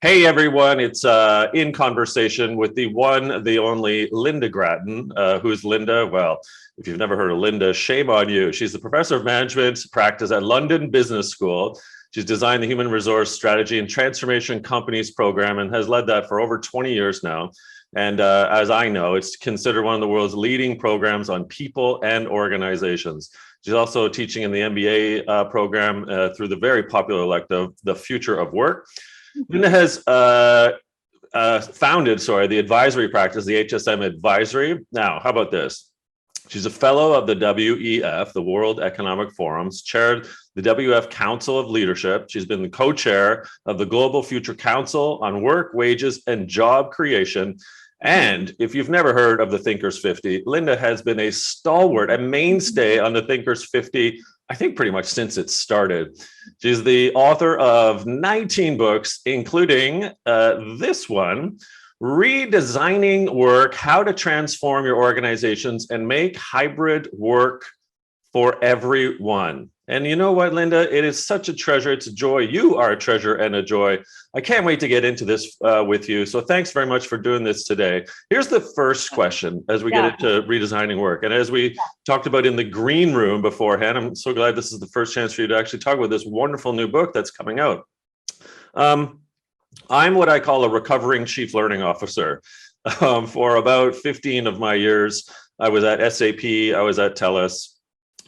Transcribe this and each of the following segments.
Hey everyone, it's in conversation with the one, the only Lynda Gratton. Who's Lynda? Well, if you've never heard of Lynda, shame on you. She's the professor of management practice at London Business School. She's designed the Human Resource Strategy and Transformation Companies program and has led that for over 20 years now. And as I know, it's considered one of the world's leading programs on people and organizations. She's also teaching in the MBA program through the very popular elective, The Future of Work. Lynda has founded, the advisory practice, the HSM Advisory. Now, how about this? She's a fellow of the WEF, the World Economic Forum's, chaired the WF Council of Leadership. She's been the co-chair of the Global Future Council on Work, Wages, and Job Creation. And if you've never heard of the Thinkers 50, Lynda has been a stalwart, a mainstay on the Thinkers 50, I think pretty much since it started. She's the author of 19 books, including this one, Redesigning Work, How to Transform Your Organizations and Make Hybrid Work for Everyone. And you know what, Lynda? It is such a treasure. It's a joy. You are a treasure and a joy. I can't wait to get into this with you. So thanks very much for doing this today. Here's the first question as we get into redesigning work. And as we talked about in the green room beforehand, I'm so glad this is the first chance for you to actually talk about this wonderful new book that's coming out. I'm what I call a recovering chief learning officer. For about 15 of my years, I was at SAP, I was at TELUS.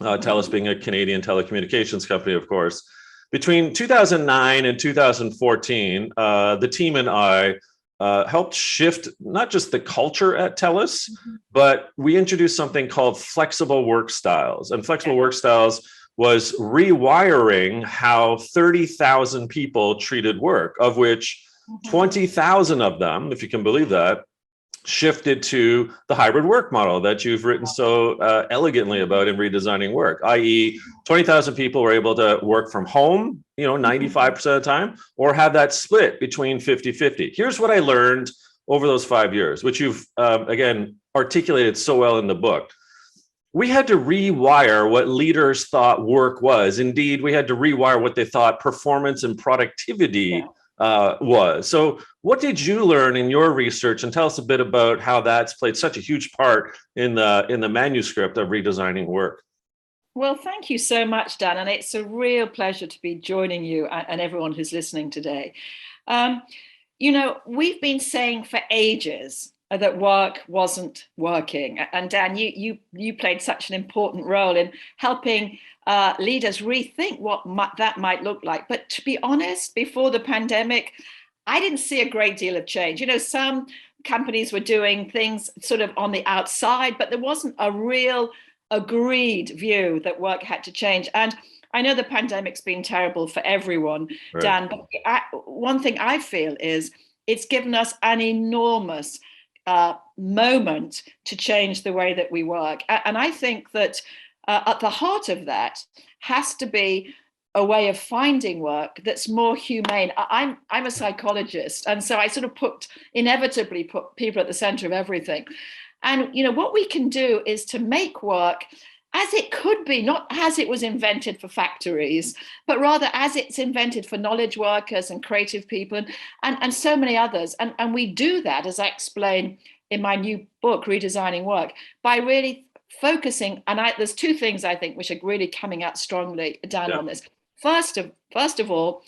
TELUS being a Canadian telecommunications company, of course. Between 2009 and 2014, the team and I helped shift not just the culture at TELUS, but we introduced something called flexible work styles. And flexible work styles was rewiring how 30,000 people treated work, of which 20,000 of them, if you can believe that, shifted to the hybrid work model that you've written so elegantly about in Redesigning Work, i.e. 20,000 people were able to work from home, 95% of the time, or have that split between 50-50. Here's what I learned over those 5 years, which you've, again, articulated so well in the book. We had to rewire what leaders thought work was. Indeed, we had to rewire what they thought performance and productivity was. So what did you learn in your research, and tell us a bit about how that's played such a huge part in the manuscript of Redesigning Work? Well, thank you so much, Dan, and it's a real pleasure to be joining you and everyone who's listening today. We've been saying for ages that work wasn't working, and Dan, you played such an important role in helping leaders rethink what that might look like. But to be honest, before the pandemic, I didn't see a great deal of change. Some companies were doing things sort of on the outside, but there wasn't a real agreed view that work had to change. And I know the pandemic's been terrible for everyone, right, Dan, but one thing I feel is it's given us an enormous moment to change the way that we work. And I think that at the heart of that has to be a way of finding work that's more humane. I'm a psychologist, and so I sort of inevitably put people at the center of everything. And what we can do is to make work as it could be, not as it was invented for factories, but rather as it's invented for knowledge workers and creative people and so many others. And we do that, as I explain in my new book, Redesigning Work, by really focusing. And there's two things I think which are really coming out strongly, Dan, on this. First of all,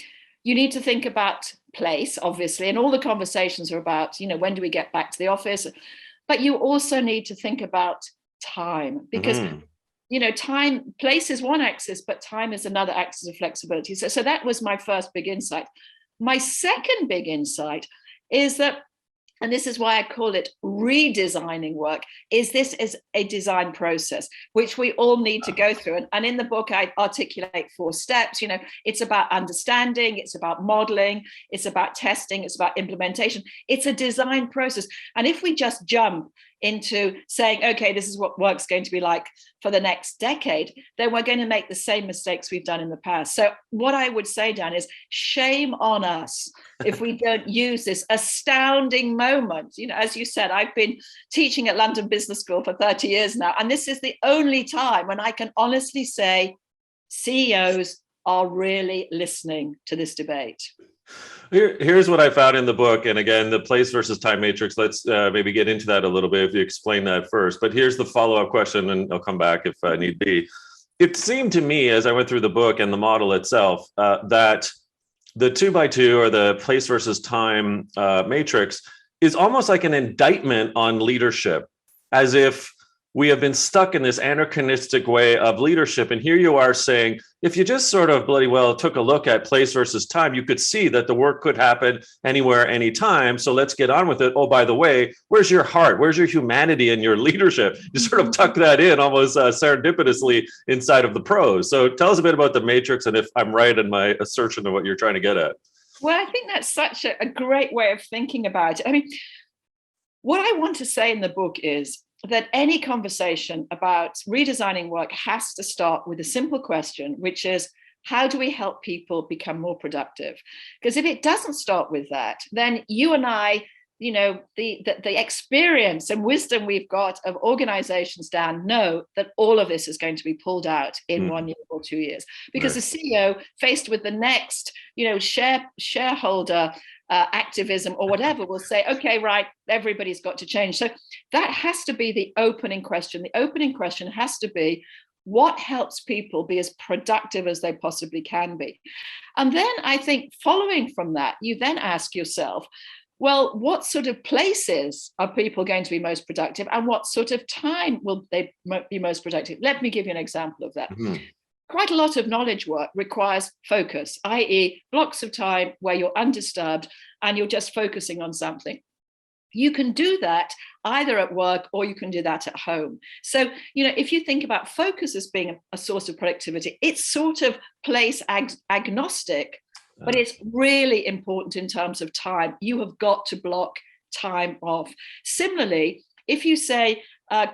you need to think about place, obviously, and all the conversations are about, when do we get back to the office? But you also need to think about time, because place is one axis, but time is another axis of flexibility. So that was my first big insight. My second big insight is that, and this is why I call it redesigning work, this is a design process, which we all need to go through. And in the book, I articulate 4 steps. It's about understanding, it's about modeling, it's about testing, it's about implementation. It's a design process. And if we just jump into saying, okay, this is what work's going to be like for the next decade, then we're going to make the same mistakes we've done in the past. So what I would say, Dan, is shame on us if we don't use this astounding moment. As you said, I've been teaching at London Business School for 30 years now, and this is the only time when I can honestly say CEOs are really listening to this debate. Here's what I found in the book. And again, the place versus time matrix, let's maybe get into that a little bit if you explain that first. But here's the follow-up question, and I'll come back if need be. It seemed to me as I went through the book and the model itself that the 2x2 or the place versus time matrix is almost like an indictment on leadership, as if we have been stuck in this anachronistic way of leadership. And here you are saying, if you just sort of bloody well took a look at place versus time, you could see that the work could happen anywhere, anytime. So let's get on with it. Oh, by the way, where's your heart? Where's your humanity and your leadership? You sort of tuck that in almost serendipitously inside of the prose. So tell us a bit about the matrix and if I'm right in my assertion of what you're trying to get at. Well, I think that's such a great way of thinking about it. I mean, what I want to say in the book is that any conversation about redesigning work has to start with a simple question, which is, how do we help people become more productive? Because if it doesn't start with that, then you and I, you know, the experience and wisdom we've got of organizations, Dan, know that all of this is going to be pulled out in 1 year or 2 years, because the CEO, faced with the next, you know, shareholder activism or whatever, will say, okay, right, everybody's got to change. So that has to be the opening question. The opening question has to be, what helps people be as productive as they possibly can be? And then I think following from that, you then ask yourself, well, what sort of places are people going to be most productive, and what sort of time will they be most productive? Let me give you an example of that. Quite a lot of knowledge work requires focus, i.e. blocks of time where you're undisturbed and you're just focusing on something. You can do that either at work or you can do that at home. So, you know, if you think about focus as being a source of productivity, it's sort of place agnostic, but it's really important in terms of time. You have got to block time off. Similarly, if you say,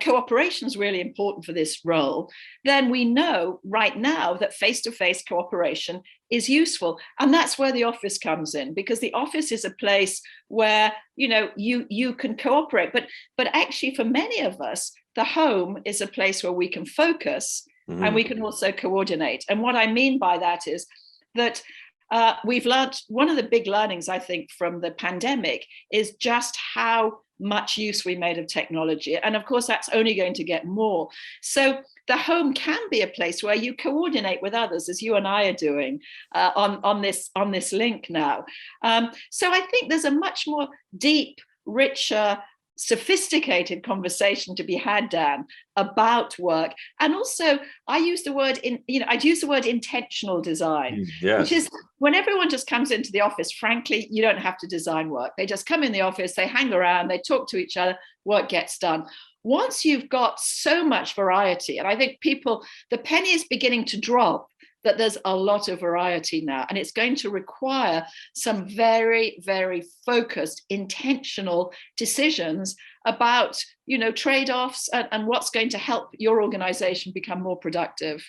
cooperation is really important for this role, then we know right now that face-to-face cooperation is useful. And that's where the office comes in, because the office is a place where, you know, you can cooperate. But actually, for many of us, the home is a place where we can focus and we can also coordinate. And what I mean by that is that we've learned, one of the big learnings, I think, from the pandemic is just how much use we made of technology. And of course, that's only going to get more. So the home can be a place where you coordinate with others, as you and I are doing on this link now. So I think there's a much more deep, richer, sophisticated conversation to be had, Dan, about work. And also I'd use the word intentional design, which is when everyone just comes into the office, frankly, you don't have to design work. They just come in the office, they hang around, they talk to each other, work gets done. Once you've got so much variety, and I think the penny is beginning to drop, that there's a lot of variety now, and it's going to require some very, very focused, intentional decisions about, you know, trade-offs and what's going to help your organization become more productive.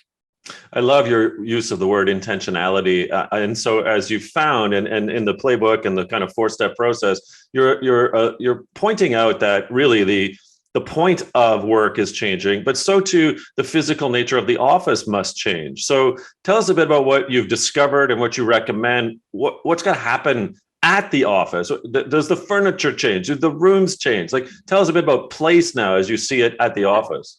I love your use of the word intentionality. And so as you found, and in the playbook and the kind of 4-step process, you're pointing out that really the point of work is changing, but so too the physical nature of the office must change. So tell us a bit about what you've discovered and what you recommend. What's going to happen at the office? Does the furniture change? Do the rooms change? Like, tell us a bit about place now as you see it at the office.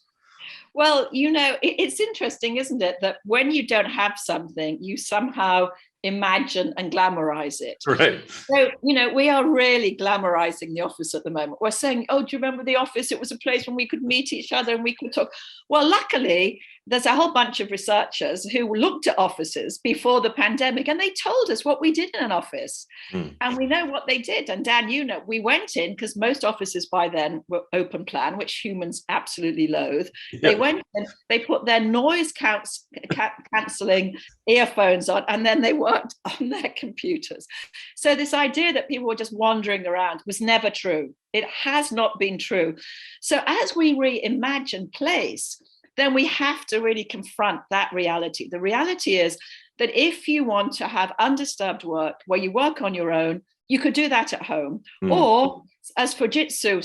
Well, you know, it's interesting, isn't it, that when you don't have something, you somehow imagine and glamorize it. Right. So, you know, we are really glamorizing the office at the moment. We're saying, oh, do you remember the office? It was a place when we could meet each other and we could talk. Well, luckily, there's a whole bunch of researchers who looked at offices before the pandemic, and they told us what we did in an office. And we know what they did. And Dan, you know, we went in, because most offices by then were open plan, which humans absolutely loathe. Yep. They went in, they put their noise cancelling earphones on, and then they worked on their computers. So this idea that people were just wandering around was never true. It has not been true. So as we reimagine place, then we have to really confront that reality. The reality is that if you want to have undisturbed work where you work on your own, you could do that at home, or as Fujitsu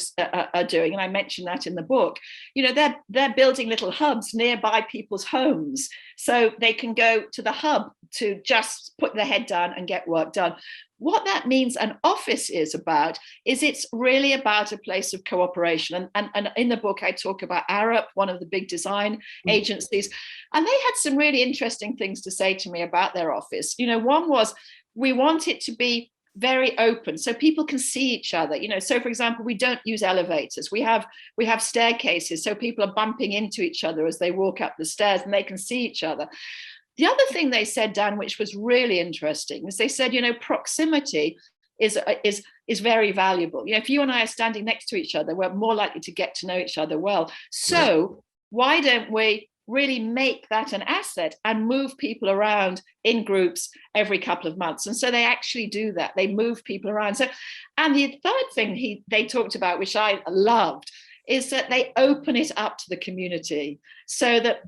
are doing, and I mentioned that in the book, they're building little hubs nearby people's homes, so they can go to the hub to just put their head down and get work done. What that means an office is it's really about a place of cooperation. And in the book, I talk about Arup, one of the big design agencies, and they had some really interesting things to say to me about their office. One was, we want it to be very open so people can see each other. So for example, we don't use elevators. We have staircases, so people are bumping into each other as they walk up the stairs, and they can see each other. The other thing they said, Dan, which was really interesting, is they said, proximity is very valuable. If you and I are standing next to each other, we're more likely to get to know each other well. So why don't we really make that an asset and move people around in groups every couple of months? And so they actually do that. They move people around. So, and the third thing they talked about, which I loved, is that they open it up to the community, so that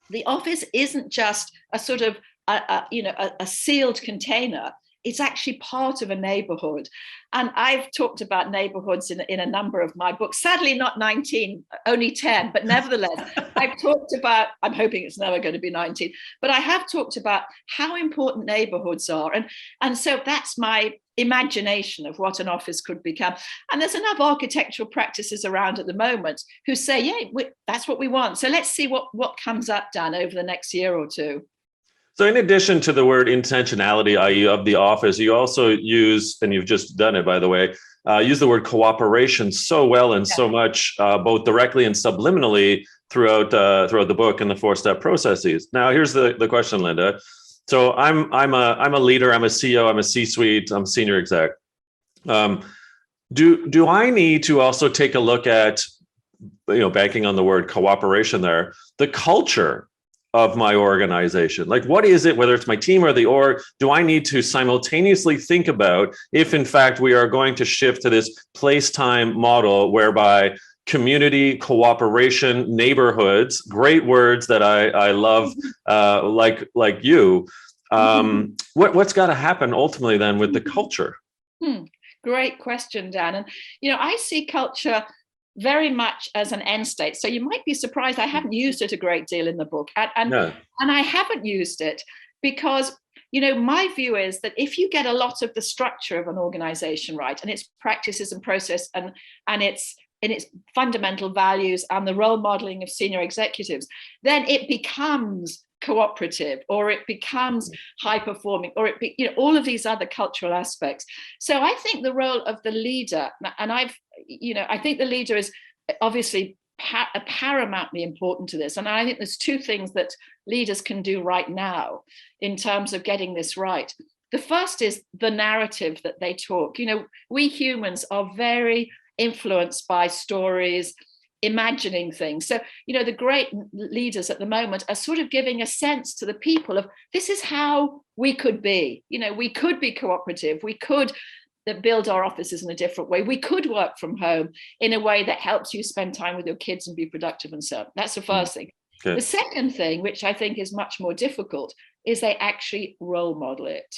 the office isn't just a sort of a sealed container. It's actually part of a neighborhood. And I've talked about neighborhoods in a number of my books, sadly not 19, only 10, but nevertheless, I've talked about, I'm hoping it's never going to be 19, but I have talked about how important neighborhoods are. And so that's my imagination of what an office could become. And there's enough architectural practices around at the moment who say, yeah, that's what we want. So let's see what comes up, Dan, over the next year or two. So in addition to the word intentionality, i.e. of the office, you also use, and you've just done it, by the way, use the word cooperation so well and so much, both directly and subliminally throughout the book and the 4-step processes. Now, here's the question, Lynda. So I'm a leader, I'm a CEO, I'm a C-suite, I'm a senior exec. Do I need to also take a look at, banking on the word cooperation there, the culture of my organization? Like, what is it, whether it's my team or the org, do I need to simultaneously think about if in fact we are going to shift to this place-time model whereby community, cooperation, neighborhoods, great words that I love, like you, what's got to happen ultimately then with the culture? Great question, Dan. And, I see culture very much as an end state. So you might be surprised I haven't used it a great deal in the book. And I haven't used it because, my view is that if you get a lot of the structure of an organization right, and its practices and process and its fundamental values and the role modeling of senior executives, then it becomes cooperative, or it becomes high performing, or all of these other cultural aspects. So I think the role of the leader, and I think the leader is obviously paramountly important to this. And I think there's two things that leaders can do right now in terms of getting this right. The first is the narrative that they talk. We humans are very influenced by stories, imagining things. So, the great leaders at the moment are sort of giving a sense to the people of, this is how we could be. We could be cooperative. We could build our offices in a different way. We could work from home in a way that helps you spend time with your kids and be productive and so on. That's the first thing. Okay. The second thing, which I think is much more difficult, is they actually role model it.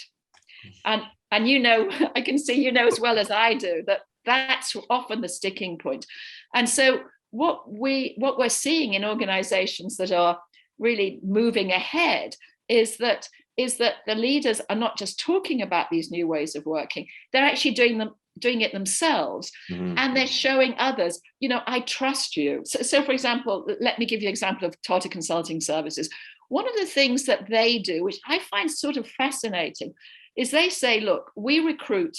And I can see as well as I do that that's often the sticking point. And so what we're seeing in organizations that are really moving ahead is that the leaders are not just talking about these new ways of working, they're actually doing it themselves. And they're showing others, I trust you. So for example, let me give you an example of Tata Consulting Services. One of the things that they do, which I find sort of fascinating, is they say, look, we recruit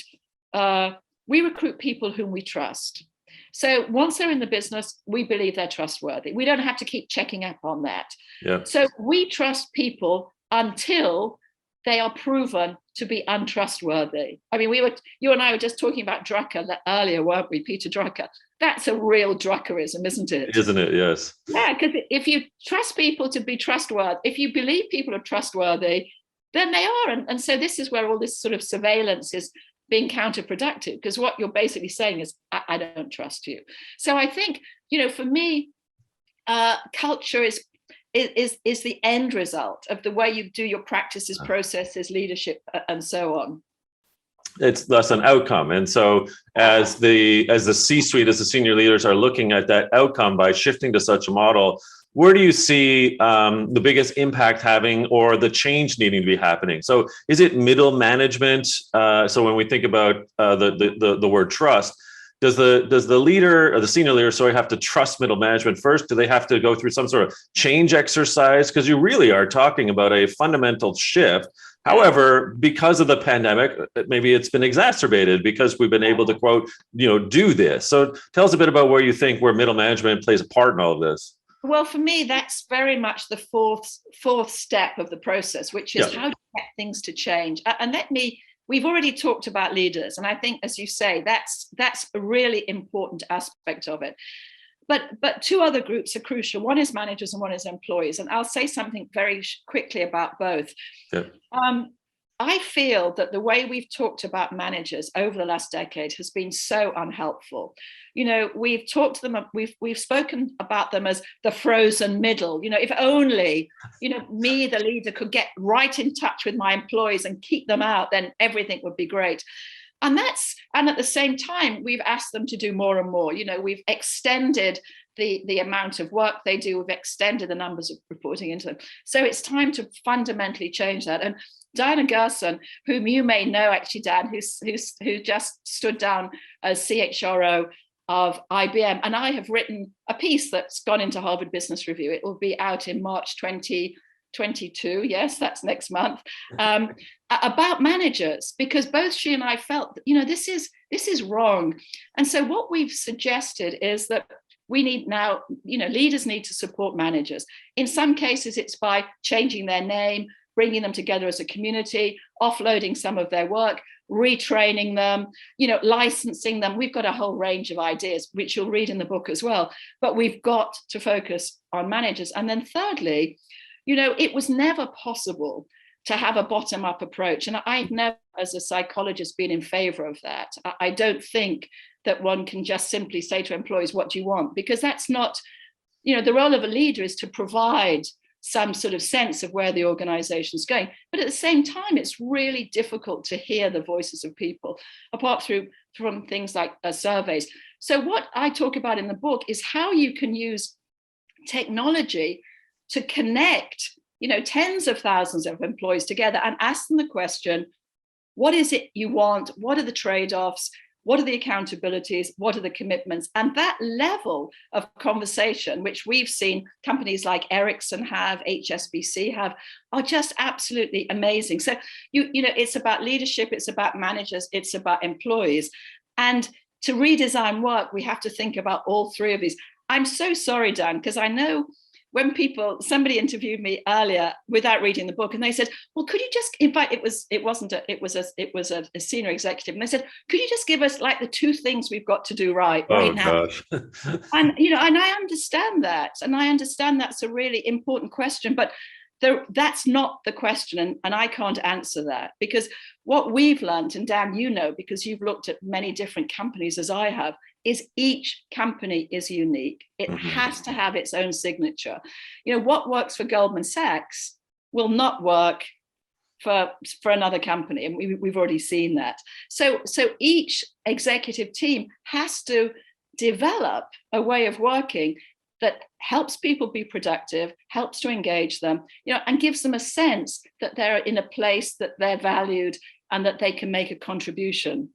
people whom we trust. So once they're in the business, we believe they're trustworthy. We don't have to keep checking up on that. Yeah. So we trust people until they are proven to be untrustworthy. I mean, you and I were just talking about Drucker earlier, weren't we, Peter Drucker? That's a real Druckerism, isn't it? Isn't it? Yes. Yeah, because if you trust people to be trustworthy, if you believe people are trustworthy, then they are. And so this is where all this sort of surveillance is being counterproductive, because what you're basically saying is, I don't trust you. So I think, for me, culture is the end result of the way you do your practices, processes, leadership, and so on. it's less an outcome. And so as the C-suite, as the senior leaders are looking at that outcome by shifting to such a model, where do you see the biggest impact having, or the change needing to be happening? So is it middle management? So when we think about the word trust, does the leader or the senior leader, sorry, have to trust middle management first? Do they have to go through some sort of change exercise? Because you really are talking about a fundamental shift. However, because of the pandemic, maybe it's been exacerbated because we've been able to, quote, do this. So tell us a bit about where middle management plays a part in all of this. Well, for me, that's very much the fourth step of the process, which is how to get things to change. And we've already talked about leaders. And I think, as you say, that's a really important aspect of it. But two other groups are crucial. One is managers and one is employees. And I'll say something very quickly about both. Yeah. I feel that the way we've talked about managers over the last decade has been so unhelpful. We've talked to them, we've spoken about them as the frozen middle. If only, me, the leader, could get right in touch with my employees and keep them out, then everything would be great. And at the same time, we've asked them to do more and more. We've extended the amount of work they do. We've extended the numbers of reporting into them. So it's time to fundamentally change that. And Diana Gerson, whom you may know, actually, Dan, who just stood down as CHRO of IBM, and I have written a piece that's gone into Harvard Business Review. It will be out in March 2022. Yes, that's next month. About managers, because both she and I felt that, this is wrong. And so what we've suggested is that we need now, leaders need to support managers. In some cases, it's by changing their name, bringing them together as a community, offloading some of their work, retraining them, licensing them. We've got a whole range of ideas, which you'll read in the book as well. But we've got to focus on managers. And then thirdly, it was never possible to have a bottom-up approach. And I've never, as a psychologist, been in favor of that. I don't think that one can just simply say to employees, what do you want? Because that's not, the role of a leader is to provide some sort of sense of where the organization is going. But at the same time, it's really difficult to hear the voices of people, apart from things like surveys. So what I talk about in the book is how you can use technology to connect, tens of thousands of employees together and ask them the question, what is it you want? What are the trade-offs? What are the accountabilities? What are the commitments? And that level of conversation, which we've seen companies like Ericsson have, HSBC have, are just absolutely amazing. So, it's about leadership, it's about managers, it's about employees. And to redesign work, we have to think about all three of these. I'm so sorry, Dan, because I know when somebody interviewed me earlier without reading the book, and they said, well, could you just invite, it was a senior executive, and they said, could you just give us like the two things we've got to do right now? Gosh. And I understand that, and I understand that's a really important question, but that's not the question, and I can't answer that, because what we've learned, and Dan, because you've looked at many different companies as I have, is each company is unique. It has to have its own signature. What works for Goldman Sachs will not work for another company, and we've already seen that. So each executive team has to develop a way of working that helps people be productive, helps to engage them, and gives them a sense that they're in a place that they're valued and that they can make a contribution.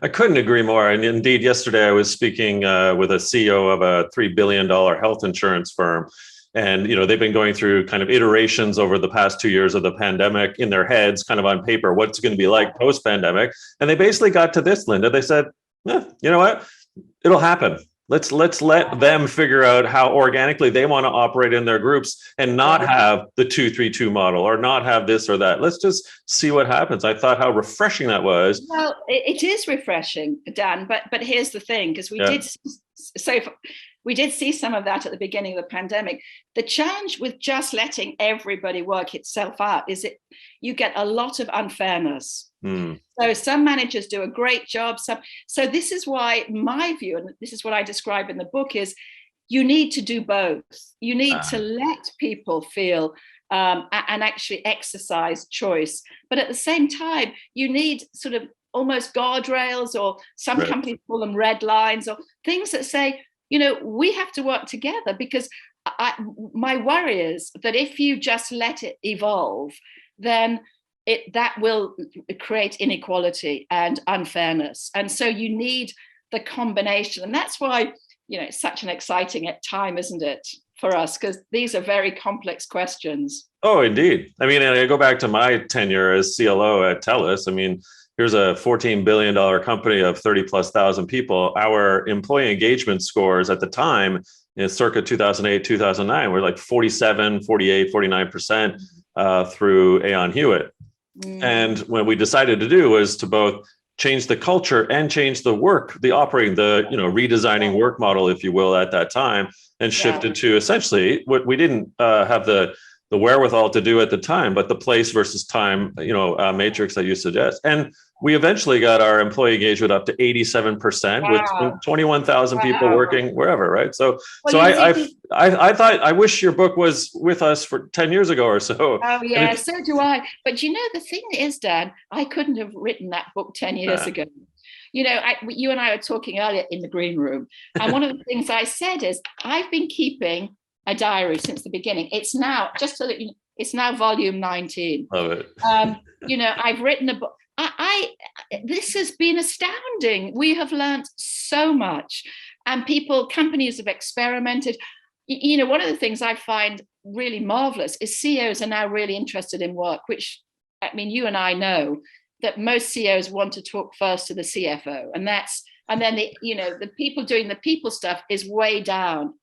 I couldn't agree more. And indeed, yesterday I was speaking with a CEO of a $3 billion health insurance firm. And, they've been going through kind of iterations over the past 2 years of the pandemic in their heads, kind of on paper, what's going to be like post-pandemic. And they basically got to this, Lynda. They said, you know what? It'll happen. Let's let them figure out how organically they want to operate in their groups and not have the 2-3-2 model or not have this or that. Let's just see what happens. I thought how refreshing that was. Well, it is refreshing, Dan, but here's the thing, because we did see some of that at the beginning of the pandemic. The challenge with just letting everybody work itself out is you get a lot of unfairness. So some managers do a great job. So this is why my view, and this is what I describe in the book, is you need to do both. You need to let people feel and actually exercise choice. But at the same time, you need sort of almost guardrails, or some Right. companies call them red lines, or things that say, we have to work together, because my worry is that if you just let it evolve, then that will create inequality and unfairness. And so you need the combination. And that's why, it's such an exciting time, isn't it, for us? Because these are very complex questions. Oh, indeed. I mean, and I go back to my tenure as CLO at TELUS. I mean, here's a $14 billion company of 30 plus thousand people. Our employee engagement scores at the time, circa 2008, 2009, were like 47, 48, 49% through Aon Hewitt. And what we decided to do was to both change the culture and change the work, the operating, the redesigning work model, if you will, at that time, and shifted to essentially what we didn't have the wherewithal to do at the time, but the place versus time, matrix that you suggest. And we eventually got our employee engagement up to 87% with 21,000 people working wherever, right? So, I thought, I wish your book was with us for 10 years ago or so. Oh yeah, so do I. But the thing is, Dan, I couldn't have written that book 10 years ago. You and I were talking earlier in the green room, and one of the things I said is I've been keeping a diary since the beginning. It's now, just so that it's now volume 19. Love it. I've written a book. This has been astounding. We have learned so much, and companies have experimented. One of the things I find really marvelous is CEOs are now really interested in work, which, you and I know that most CEOs want to talk first to the CFO, and then the people doing the people stuff is way down.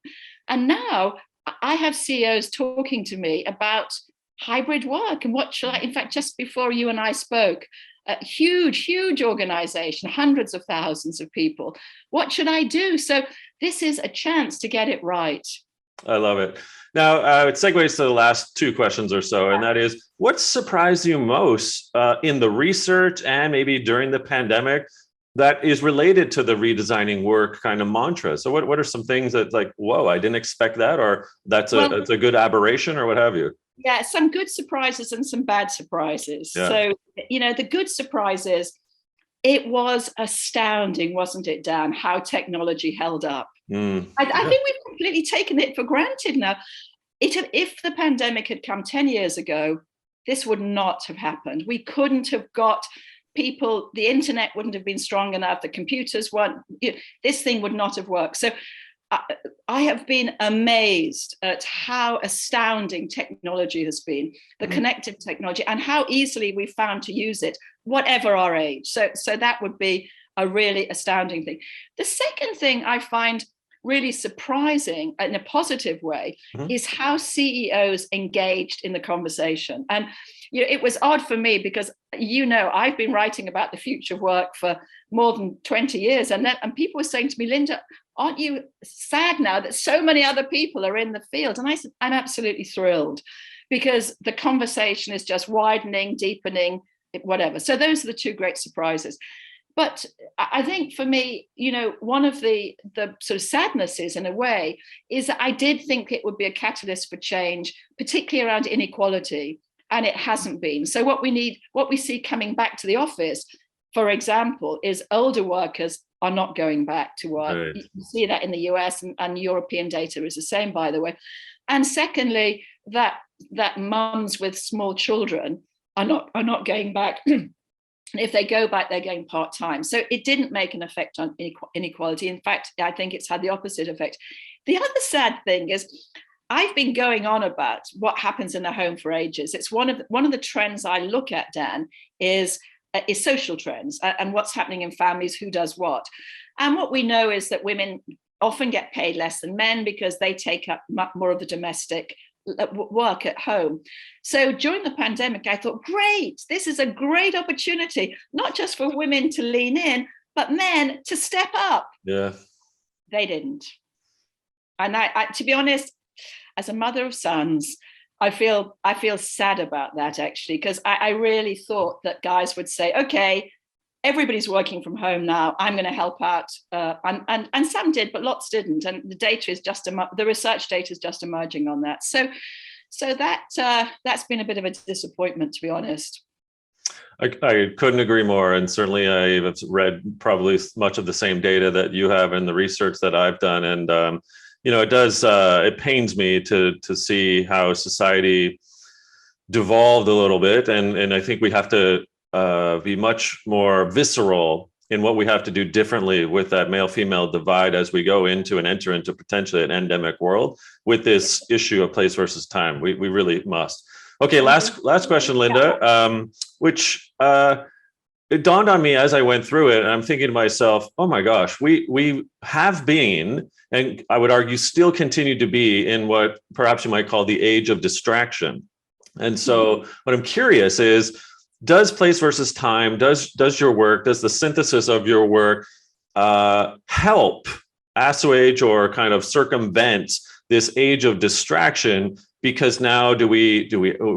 And now I have CEOs talking to me about hybrid work and what should I, in fact, just before you and I spoke, a huge organization, hundreds of thousands of people. What should I do? So this is a chance to get it right. I love it. Now, it segues to the last two questions or so, and that is, what surprised you most in the research and maybe during the pandemic that is related to the redesigning work kind of mantra? So what are some things that, like, whoa, I didn't expect that, or that's a good aberration, or what have you? Yeah, some good surprises and some bad surprises. Yeah. So, the good surprises, it was astounding, wasn't it, Dan, how technology held up. I think we've completely taken it for granted now. If the pandemic had come 10 years ago, this would not have happened. We couldn't have got people, the internet wouldn't have been strong enough, the computers weren't, this thing would not have worked. So I have been amazed at how astounding technology has been, the connected technology, and how easily we found to use it, whatever our age. So that would be a really astounding thing. The second thing I find really surprising in a positive way is how CEOs engaged in the conversation. And it was odd for me because I've been writing about the future of work for more than 20 years, and people were saying to me, Lynda, aren't you sad now that so many other people are in the field? And I said, I'm absolutely thrilled, because the conversation is just widening, deepening, whatever. So those are the two great surprises. But I think for me, one of the sort of sadnesses in a way is that I did think it would be a catalyst for change, particularly around inequality, and it hasn't been. So what we see coming back to the office, for example, is older workers are not going back to work. Right. You see that in the US, and European data is the same, by the way. And secondly, that mums with small children are not going back. And if they go back, they're going part-time. So it didn't make an effect on inequality. In fact, I think it's had the opposite effect. The other sad thing is I've been going on about what happens in the home for ages. It's one of the trends I look at, Dan, is social trends and what's happening in families, who does what. And what we know is that women often get paid less than men because they take up more of the domestic work at home. So during the pandemic, I thought, great, this is a great opportunity, not just for women to lean in, but men to step up. Yeah. They didn't. And I to be honest, as a mother of sons, I feel sad about that, actually, because I really thought that guys would say, okay, everybody's working from home now, I'm going to help out. And some did, but lots didn't. And the data is the research data is just emerging on that. So that's been a bit of a disappointment, to be honest. I couldn't agree more. And certainly I have read probably much of the same data that you have and the research that I've done. And, it does, it pains me to see how society devolved a little bit. And I think we have to be much more visceral in what we have to do differently with that male-female divide as we go into and enter into potentially an endemic world with this issue of place versus time. We really must. Okay, last question, Lynda, which it dawned on me as I went through it, and I'm thinking to myself, oh my gosh, we have been, and I would argue still continue to be, in what perhaps you might call the age of distraction. And so what I'm curious is, does place versus time, does your work, does the synthesis of your work help assuage or kind of circumvent this age of distraction? Because now do we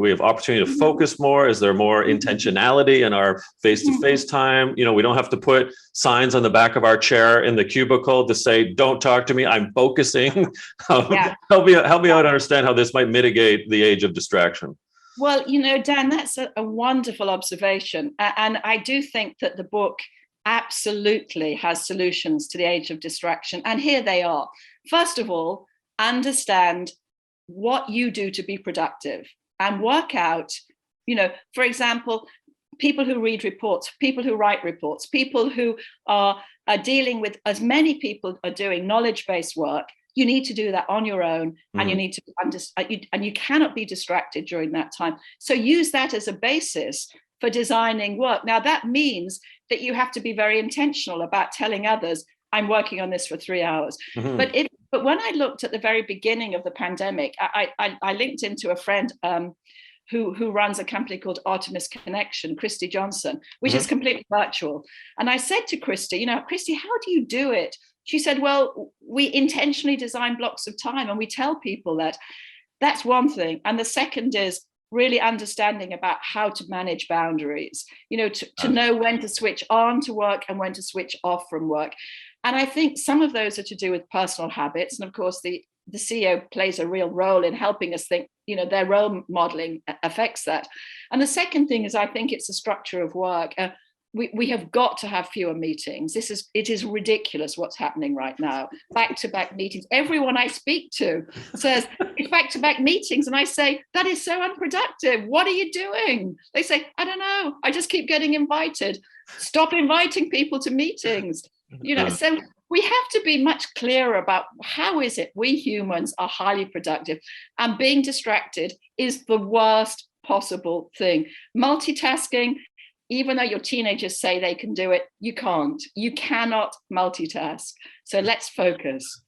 have opportunity to focus more? Is there more intentionality in our face-to-face time? We don't have to put signs on the back of our chair in the cubicle to say, don't talk to me, I'm focusing. Help me out understand how this might mitigate the age of distraction. Well, Dan, that's a wonderful observation. And I do think that the book absolutely has solutions to the age of distraction. And here they are. First of all, understand what you do to be productive and work out, for example, people who read reports, people who write reports, people who are dealing with, as many people are doing, knowledge-based work. You need to do that on your own, and you need to understand, and you cannot be distracted during that time. So use that as a basis for designing work. Now, that means that you have to be very intentional about telling others, I'm working on this for 3 hours. But when I looked at the very beginning of the pandemic, I linked into a friend who runs a company called Artemis Connection, Christy Johnson, which is completely virtual. And I said to Christy, Christy, how do you do it? She said, well, we intentionally design blocks of time, and we tell people that. That's one thing. And the second is really understanding about how to manage boundaries, to know when to switch on to work and when to switch off from work. And I think some of those are to do with personal habits. And of course, the CEO plays a real role in helping us think, their role modeling affects that. And the second thing is, I think it's the structure of work. We have got to have fewer meetings. It is ridiculous what's happening right now. Back-to-back meetings. Everyone I speak to says it's back-to-back meetings. And I say, that is so unproductive. What are you doing? They say, I don't know. I just keep getting invited. Stop inviting people to meetings. So we have to be much clearer about how is it we humans are highly productive, and being distracted is the worst possible thing. Multitasking, even though your teenagers say they can do it, you can't. You cannot multitask. So let's focus.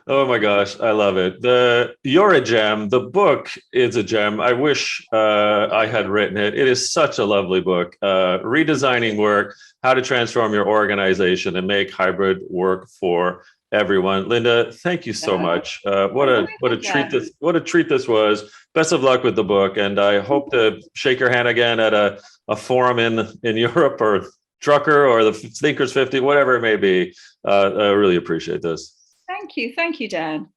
Oh my gosh, I love it. You're a gem. The book is a gem. I wish I had written it. It is such a lovely book. Redesigning Work: How to Transform Your Organization and Make Hybrid Work for Everyone. Lynda, thank you so much. What a treat this was. Best of luck with the book, and I hope to shake your hand again at a forum in Europe, or Drucker, or the Thinkers 50, whatever it may be. I really appreciate this. Thank you, Dan.